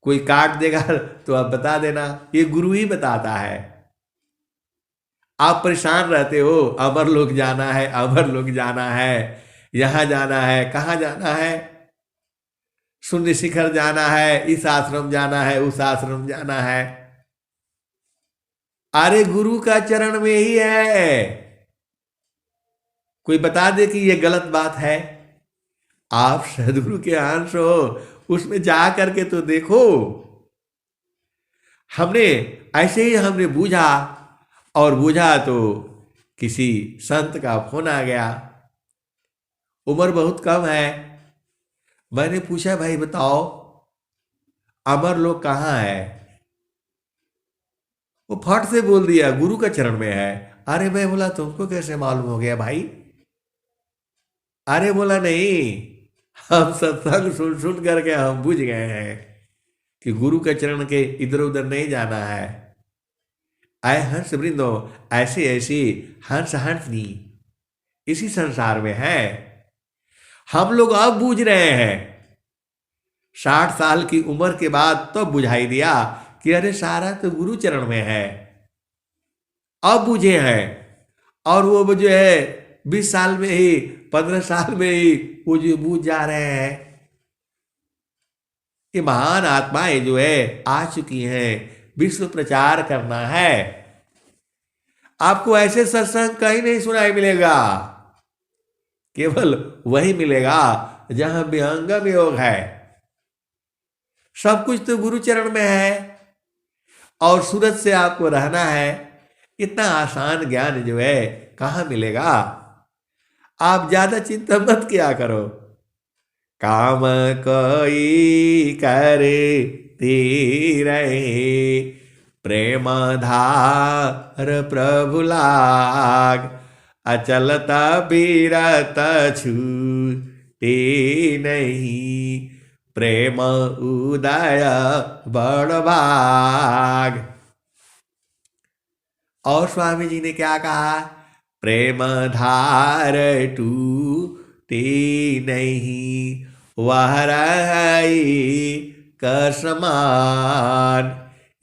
A: कोई काट देगा तो आप बता देना, ये गुरु ही बताता है। आप परेशान रहते हो, अमर लोक जाना है, अमर लोक जाना है, यहां जाना है, कहां जाना है, शून्य शिखर जाना है, इस आश्रम जाना है, उस आश्रम जाना है। अरे गुरु का चरण में ही है। कोई बता दे कि यह गलत बात है? आप सदगुरु के अंश हो, उसमें जा करके तो देखो। हमने ऐसे ही हमने बूझा, और बूझा तो किसी संत का फोन आ गया। उम्र बहुत कम है। मैंने पूछा, भाई बताओ अमर लोक कहाँ है? वो फट से बोल दिया गुरु का चरण में है। अरे मैं बोला तुमको कैसे मालूम हो गया भाई? अरे बोला नहीं, हम सत्संग सुन सुन करके हम बुझ गए हैं कि गुरु के चरण के इधर उधर नहीं जाना है। आए हंस वृंदो, ऐसी ऐसी हंस हंसनी इसी संसार में है। हम लोग अब बूझ रहे हैं। 60 साल की उम्र के बाद तो बुझाई दिया कि अरे सारा तो गुरु चरण में है। अब बुझे हैं। और वो जो है 20 साल में ही 15 साल में ही वो जो बूझ जा रहे हैं। ये महान आत्माएं जो है आ चुकी हैं, विश्व प्रचार करना है। आपको ऐसे सत्संग कहीं नहीं सुनाई मिलेगा। केवल वही मिलेगा जहां विहंगम योग है। सब कुछ तो गुरु चरण में है, और सूरत से आपको रहना है। इतना आसान ज्ञान जो है कहाँ मिलेगा? आप ज्यादा चिंता मत किया करो। काम कोई करते रहे, प्रेम धार प्रभु लाग, अचलता बिरत छूटे नहीं, प्रेम उदय बड़ भाग। और स्वामी जी ने क्या कहा, प्रेम धार टूटे नहीं, वह रही कसमान,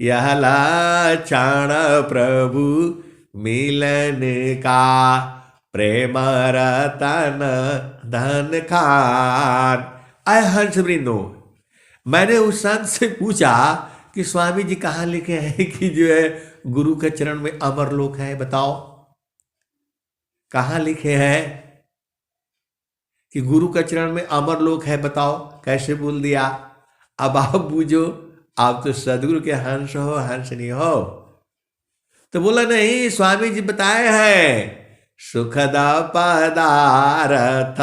A: यह लक्षण प्रभु मिलन का, प्रेम रतन धन खान। आय हंस वृंदो, मैंने उस संत से पूछा कि स्वामी जी कहाँ लिखे हैं कि जो है गुरु के चरण में अमर लोक है, बताओ कहाँ लिखे हैं कि गुरु के चरण में अमर लोक है, बताओ। कैसे बोल दिया। अब आप बूझो, आप तो सदगुरु के हंस हो, हंसनी हो। तो बोला नहीं, स्वामी जी बताए हैं, सुखद पदार्थ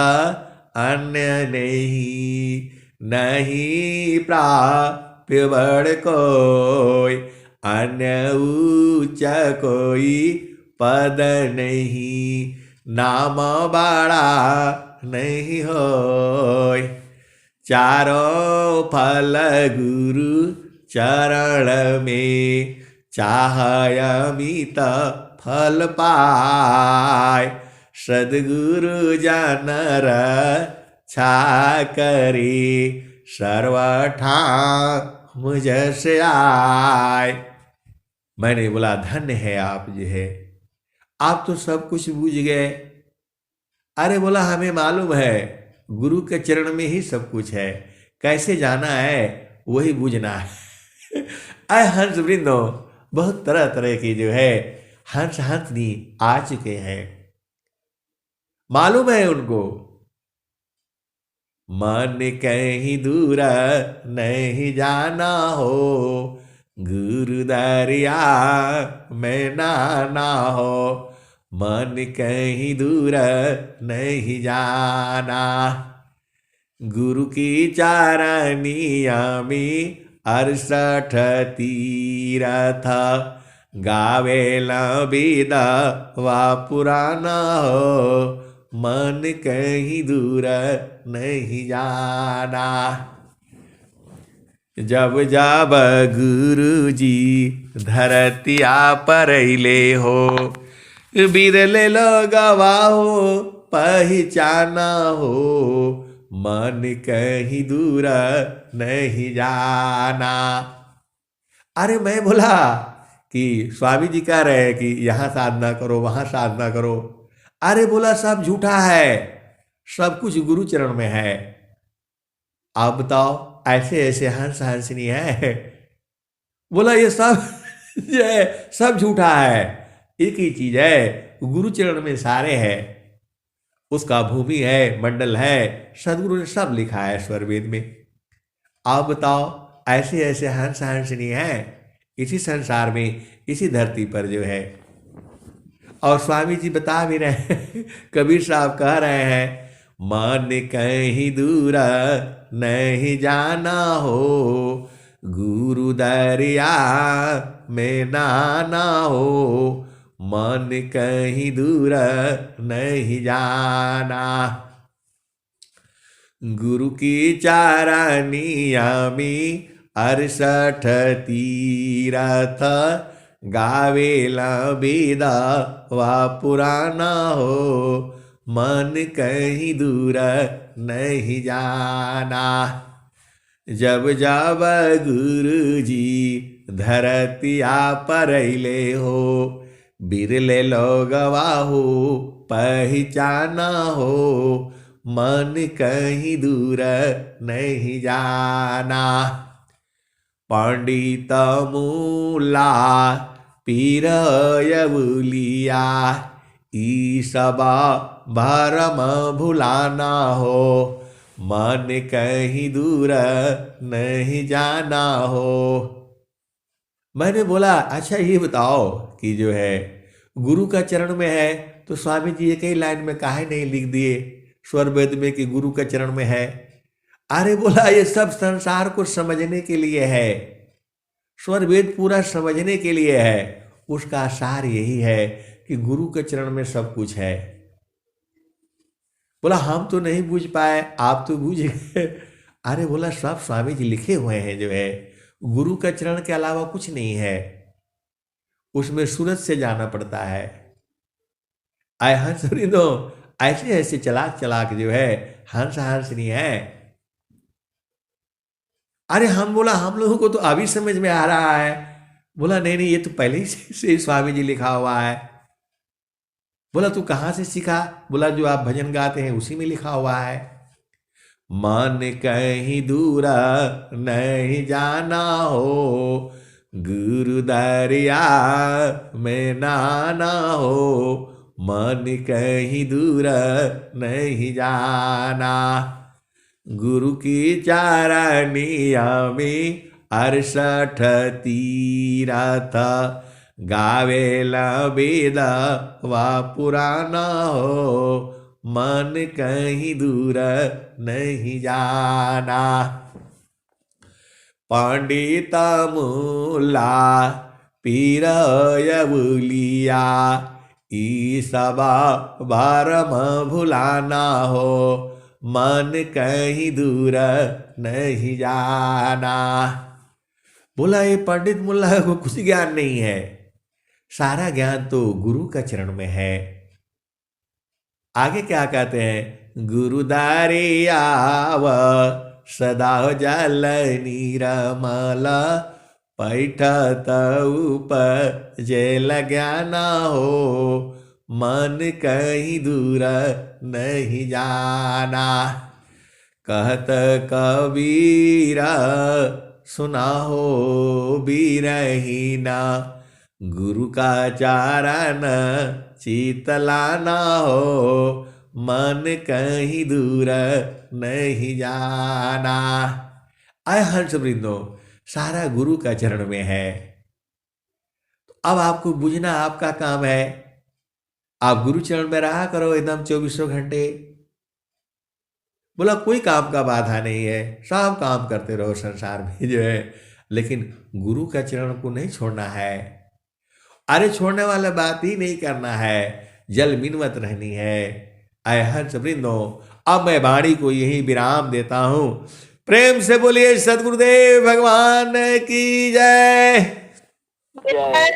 A: अन्य नहीं, नहीं प्राप्य बड़ कोई, अन्य ऊंच कोई पद नहीं, नाम बड़ा नहीं होय, चारों फल गुरु चरण में, चाहय अमित फल पाय, सद्गुरु जन रक्षा करे, सर्वठाम जस आय। मैंने बोला धन्य है आप जो है, आप तो सब कुछ बूझ गए। अरे बोला हमें मालूम है, गुरु के चरण में ही सब कुछ है, कैसे जाना है वही बूझना है। अय हंस वृंदो, बहुत तरह तरह की जो है हंस हंसनी आ चुके हैं, मालूम है उनको। मन कहीं दूर नहीं जाना हो, गुरु दरिया में नाना हो, मन कहीं दूर नहीं जाना, गुरु की चारनिया में 68 तीरथ, गावेला वेदा वा पुराना हो, मन कहीं दूर नहीं जाना। जब जब गुरु जी धरतिया पर अइले हो, बिरले लगवा हो पहचाना हो, मन कहीं दूर नहीं जाना। अरे मैं बोला कि स्वामी जी कह रहे हैं कि यहाँ साधना करो, वहाँ साधना करो। अरे बोला सब झूठा है, सब कुछ गुरु चरण में है। आप बताओ, ऐसे ऐसे हंस हंसनी है। बोला ये सब जो है सब झूठा है, एक ही चीज है, गुरु चरण में सारे है, उसका भूमि है, मंडल है, सदगुरु ने सब लिखा है स्वर वेद में। आप बताओ, ऐसे ऐसे हंस हंसनी है इसी संसार में, इसी धरती पर जो है। और स्वामी जी बता भी रहे हैं, कबीर साहब कह रहे हैं, मन कहीं दूर नहीं जाना हो, गुरु दरिया में नाना हो, मन कहीं दूर नहीं जाना, गुरु की चारनिया में 68 तीरथ, गावेला वेदा वा पुराना हो, मन कहीं दूर नहीं जाना। जब जब गुरु जी धरतिया पर अइले हो, बिरले लोगवा हो पहचाना हो, मन कहीं दूर नहीं जाना। पंडित मूला पीर यवुलिया, ई सबा भरम भुलाना हो, मन कहीं दूर नहीं जाना हो। मैंने बोला अच्छा ये बताओ कि जो है गुरु का चरण में है, तो स्वामी जी एक ही लाइन में काहे नहीं लिख दिए स्वर वेद में कि गुरु का चरण में है। अरे बोला ये सब संसार को समझने के लिए है, स्वर वेद पूरा समझने के लिए है। उसका सार यही है कि गुरु के चरण में सब कुछ है। बोला हम तो नहीं बूझ पाए, आप तो बूझ गए। अरे बोला सब स्वामी जी लिखे हुए हैं जो है, गुरु का चरण के अलावा कुछ नहीं है, उसमें सूरज से जाना पड़ता है। आय हंस वृंदो, ऐसे ऐसे चलाक चलाक जो है हंस हंसनी है। अरे हम बोला हम लोगों को तो अभी समझ में आ रहा है। बोला नहीं नहीं, ये तो पहले ही से स्वामी जी लिखा हुआ है। बोला तू कहाँ से सीखा? बोला जो आप भजन गाते हैं उसी में लिखा हुआ है। मन कहीं दूरा नहीं जाना हो, गुरु दरिया में नहाना हो, मन कहीं दूरा नहीं जाना, गुरु की चारनिया में 68 तीरथ, गावेला वेद वा पुराना हो, मन कहीं दूर नहीं जाना। पंडित मूला पीर यबुलिया, ई सबा भरम भुलाना हो, मन कहीं दूर नहीं जाना। बोला ये पंडित मुल्ला को कुछ ज्ञान नहीं है, सारा ज्ञान तो गुरु का चरण में है। आगे क्या कहते हैं? गुरुदारे आव सदा जल निरमल, पैठत उपजेल ज्ञाना हो, मन कहीं दूर नहीं जाना। कहत कबीरा सुना हो बीरहीना, गुरु का चारण शीतलाना हो, मन कहीं दूर नहीं जाना। आय हंस वृंदो, सारा गुरु का चरण में है। अब आपको बुझना आपका काम है। आप गुरु चरण में रहा करो एकदम 24 घंटे। बोला कोई काम का बाधा नहीं है, सब काम करते रहो संसार में जो है, लेकिन गुरु का चरण को नहीं छोड़ना है। अरे छोड़ने वाला बात ही नहीं करना है, जल मिनवत रहनी है। आय हंस वृंदो, अब मैं वाणी को यही विराम देता हूं। प्रेम से बोलिए सद्गुरुदेव भगवान की जय।
B: जय